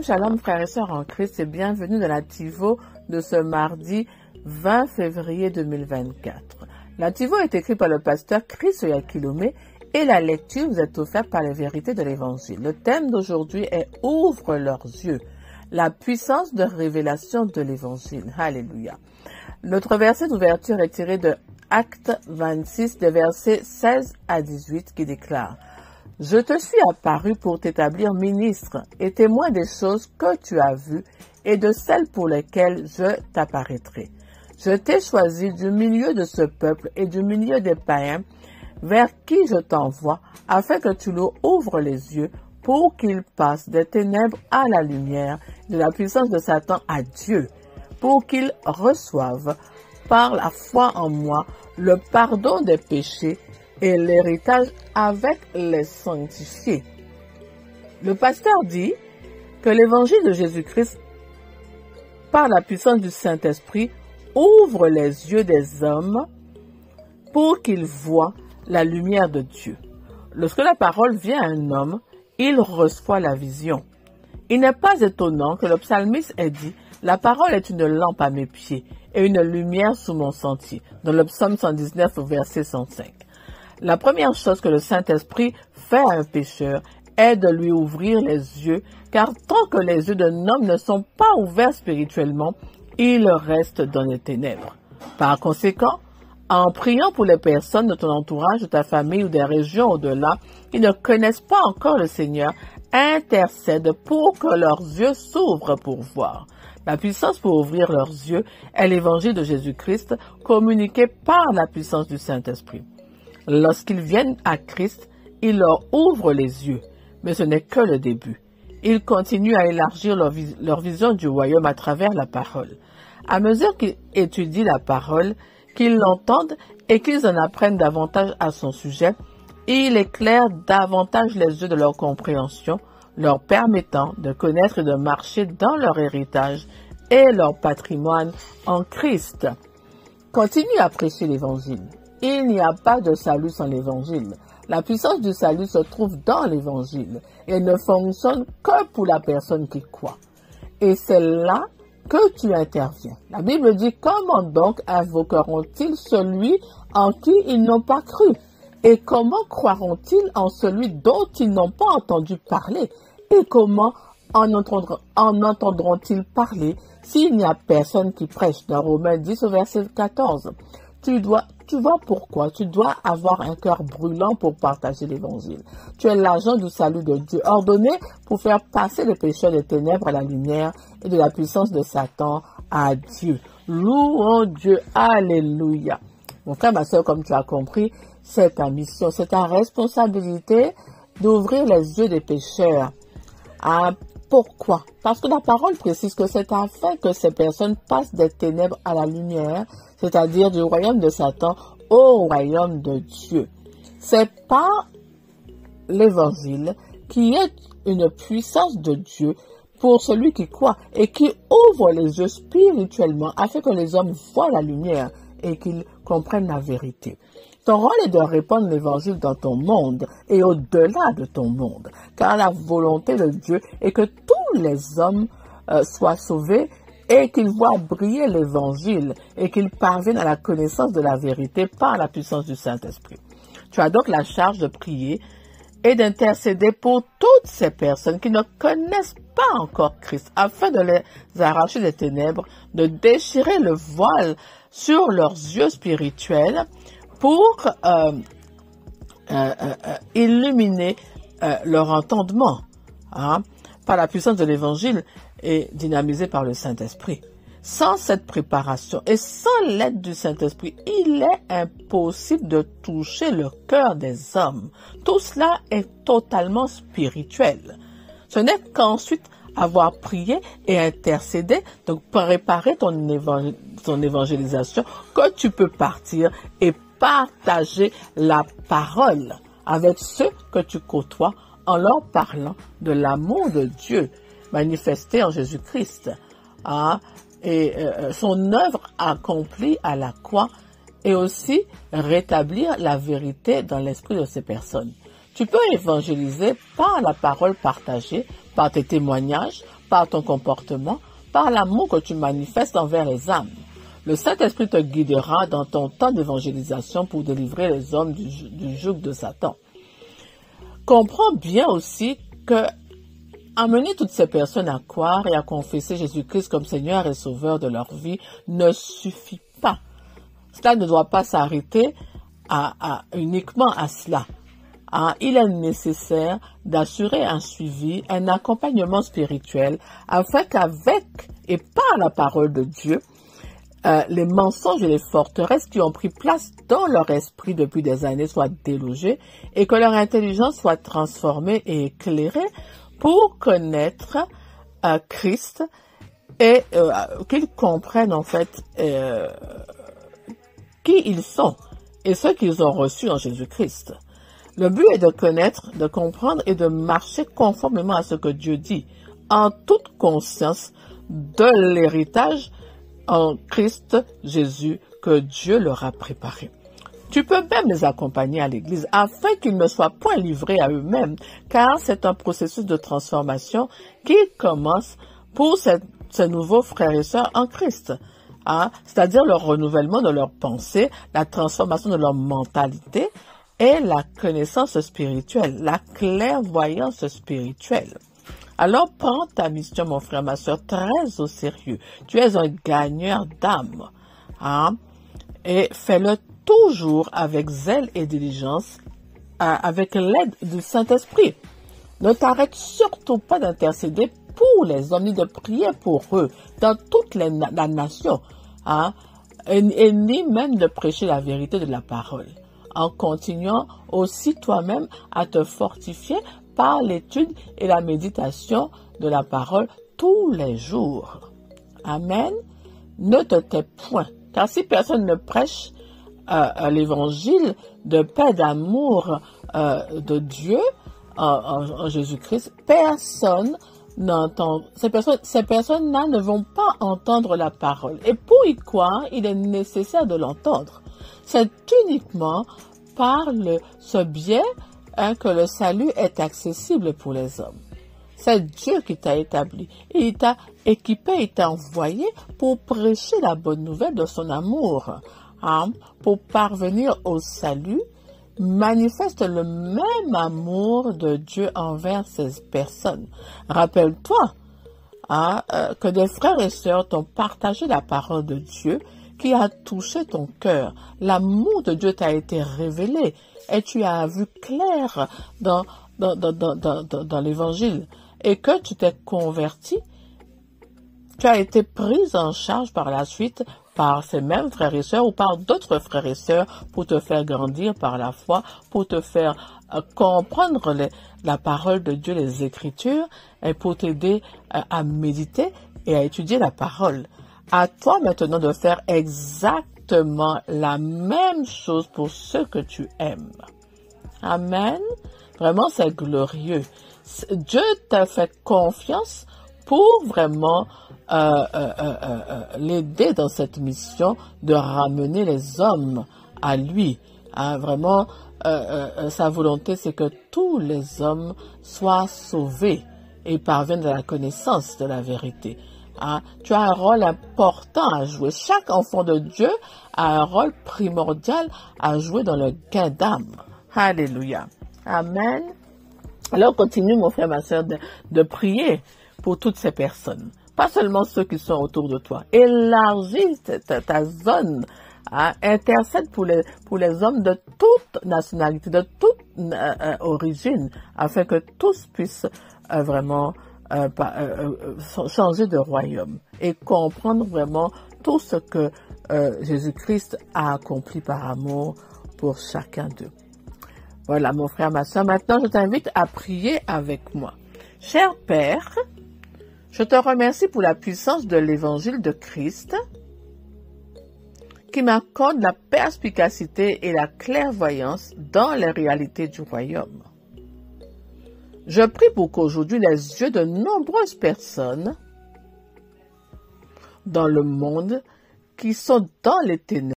Shalom frères et sœurs en Christ et bienvenue dans la TiVo de ce mardi 20 février 2024. La TiVo est écrite par le pasteur Chris Oyakhilome et la lecture vous est offerte par les vérités de l'Évangile. Le thème d'aujourd'hui est « Ouvre leurs yeux », la puissance de révélation de l'Évangile. Alléluia. Notre verset d'ouverture est tiré de Actes 26, des versets 16 à 18 qui déclare « Je te suis apparu pour t'établir ministre et témoin des choses que tu as vues et de celles pour lesquelles je t'apparaîtrai. Je t'ai choisi du milieu de ce peuple et du milieu des païens vers qui je t'envoie, afin que tu leur ouvres les yeux pour qu'ils passent des ténèbres à la lumière, de la puissance de Satan à Dieu, pour qu'ils reçoivent par la foi en moi le pardon des péchés et l'héritage avec les sanctifiés. » Le pasteur dit que l'évangile de Jésus-Christ, par la puissance du Saint-Esprit, ouvre les yeux des hommes pour qu'ils voient la lumière de Dieu. Lorsque la parole vient à un homme, il reçoit la vision. Il n'est pas étonnant que le psalmiste ait dit « La parole est une lampe à mes pieds et une lumière sous mon sentier » dans le psaume 119 au verset 105. La première chose que le Saint-Esprit fait à un pécheur est de lui ouvrir les yeux, car tant que les yeux d'un homme ne sont pas ouverts spirituellement, il reste dans les ténèbres. Par conséquent, en priant pour les personnes de ton entourage, de ta famille ou des régions au-delà qui ne connaissent pas encore le Seigneur, intercède pour que leurs yeux s'ouvrent pour voir. La puissance pour ouvrir leurs yeux est l'évangile de Jésus-Christ communiqué par la puissance du Saint-Esprit. Lorsqu'ils viennent à Christ, il leur ouvre les yeux, mais ce n'est que le début. Ils continuent à élargir leur vision du royaume à travers la parole. À mesure qu'ils étudient la parole, qu'ils l'entendent et qu'ils en apprennent davantage à son sujet, il éclaire davantage les yeux de leur compréhension, leur permettant de connaître et de marcher dans leur héritage et leur patrimoine en Christ. Continue à prêcher l'Évangile. Il n'y a pas de salut sans l'Évangile. La puissance du salut se trouve dans l'Évangile et ne fonctionne que pour la personne qui croit. Et c'est là que tu interviens. La Bible dit « Comment donc invoqueront-ils celui en qui ils n'ont pas cru? Et comment croiront-ils en celui dont ils n'ont pas entendu parler? Et comment en entendront-ils parler s'il n'y a personne qui prêche ?» Dans Romains 10 au verset 14. Tu vois pourquoi tu dois avoir un cœur brûlant pour partager l'Évangile. Tu es l'agent du salut de Dieu, ordonné pour faire passer les pécheurs des ténèbres à la lumière et de la puissance de Satan à Dieu. Louons Dieu, alléluia. Mon frère, ma soeur, comme tu as compris, c'est ta mission, c'est ta responsabilité d'ouvrir les yeux des pécheurs. Pourquoi? Parce que la parole précise que c'est afin que ces personnes passent des ténèbres à la lumière, c'est-à-dire du royaume de Satan au royaume de Dieu. C'est par l'Évangile qui est une puissance de Dieu pour celui qui croit et qui ouvre les yeux spirituellement afin que les hommes voient la lumière et qu'ils comprennent la vérité. Ton rôle est de répandre l'Évangile dans ton monde et au-delà de ton monde, car la volonté de Dieu est que tous les hommes soient sauvés et qu'ils voient briller l'Évangile et qu'ils parviennent à la connaissance de la vérité par la puissance du Saint-Esprit. Tu as donc la charge de prier et d'intercéder pour toutes ces personnes qui ne connaissent pas encore Christ, afin de les arracher des ténèbres, de déchirer le voile sur leurs yeux spirituels pour illuminer leur entendement par la puissance de l'Évangile et dynamisé par le Saint-Esprit. Sans cette préparation et sans l'aide du Saint-Esprit, il est impossible de toucher le cœur des hommes. Tout cela est totalement spirituel. Ce n'est qu'ensuite avoir prié et intercédé, donc préparer ton évangélisation, que tu peux partir et partager la parole avec ceux que tu côtoies en leur parlant de l'amour de Dieu manifesté en Jésus-Christ et son œuvre accomplie à la croix et aussi rétablir la vérité dans l'esprit de ces personnes. Tu peux évangéliser par la parole partagée, par tes témoignages, par ton comportement, par l'amour que tu manifestes envers les âmes. Le Saint-Esprit te guidera dans ton temps d'évangélisation pour délivrer les hommes du joug de Satan. Comprends bien aussi que amener toutes ces personnes à croire et à confesser Jésus-Christ comme Seigneur et Sauveur de leur vie ne suffit pas. Cela ne doit pas s'arrêter uniquement à cela. Il est nécessaire d'assurer un suivi, un accompagnement spirituel, afin qu'avec et par la parole de Dieu, les mensonges et les forteresses qui ont pris place dans leur esprit depuis des années soient délogés et que leur intelligence soit transformée et éclairée pour connaître Christ et qu'ils comprennent en fait qui ils sont et ce qu'ils ont reçu en Jésus-Christ. Le but est de connaître, de comprendre et de marcher conformément à ce que Dieu dit, en toute conscience de l'héritage en Christ Jésus que Dieu leur a préparé. Tu peux même les accompagner à l'Église afin qu'ils ne soient point livrés à eux-mêmes, car c'est un processus de transformation qui commence pour ces nouveaux frères et sœurs en Christ. C'est-à-dire le renouvellement de leurs pensées, la transformation de leur mentalité et la connaissance spirituelle, la clairvoyance spirituelle. Alors prends ta mission, mon frère, ma soeur, très au sérieux. Tu es un gagneur d'âme. Et fais-le toujours avec zèle et diligence, avec l'aide du Saint-Esprit. Ne t'arrête surtout pas d'intercéder pour les hommes, ni de prier pour eux, dans toute la nation, et ni même de prêcher la vérité de la parole, en continuant aussi toi-même à te fortifier par l'étude et la méditation de la parole tous les jours. Amen. Ne te tais point, car si personne ne prêche l'évangile de paix, d'amour de Dieu en Jésus-Christ, personne n'entend. Ces personnes-là ne vont pas entendre la parole. Et pour y croire, il est nécessaire de l'entendre. C'est uniquement par ce biais que le salut est accessible pour les hommes. C'est Dieu qui t'a établi. Et il t'a équipé, il t'a envoyé pour prêcher la bonne nouvelle de son amour. Pour parvenir au salut, manifeste le même amour de Dieu envers ces personnes. Rappelle-toi que des frères et sœurs t'ont partagé la parole de Dieu qui a touché ton cœur. L'amour de Dieu t'a été révélé et tu as vu clair dans l'évangile et que tu t'es converti. Tu as été prise en charge par la suite par ces mêmes frères et sœurs ou par d'autres frères et sœurs pour te faire grandir par la foi, pour te faire comprendre la parole de Dieu, les Écritures, et pour t'aider à méditer et à étudier la parole. À toi maintenant de faire exactement la même chose pour ceux que tu aimes. Amen. Vraiment, c'est glorieux. Dieu t'a fait confiance pour vraiment l'aider dans cette mission de ramener les hommes à lui. Vraiment, sa volonté, c'est que tous les hommes soient sauvés et parviennent à la connaissance de la vérité. Tu as un rôle important à jouer. Chaque enfant de Dieu a un rôle primordial à jouer dans le gain d'âme. Alléluia. Amen. Alors continue, mon frère, ma soeur, de prier pour toutes ces personnes. Pas seulement ceux qui sont autour de toi. Élargis ta zone. Intercède pour les hommes de toute nationalité, de toute origine, afin que tous puissent vraiment changer de royaume et comprendre vraiment tout ce que Jésus-Christ a accompli par amour pour chacun d'eux. Voilà, mon frère, ma soeur. Maintenant, je t'invite à prier avec moi. Cher Père, je te remercie pour la puissance de l'évangile de Christ qui m'accorde la perspicacité et la clairvoyance dans les réalités du royaume. Je prie pour qu'aujourd'hui les yeux de nombreuses personnes dans le monde qui sont dans les ténèbres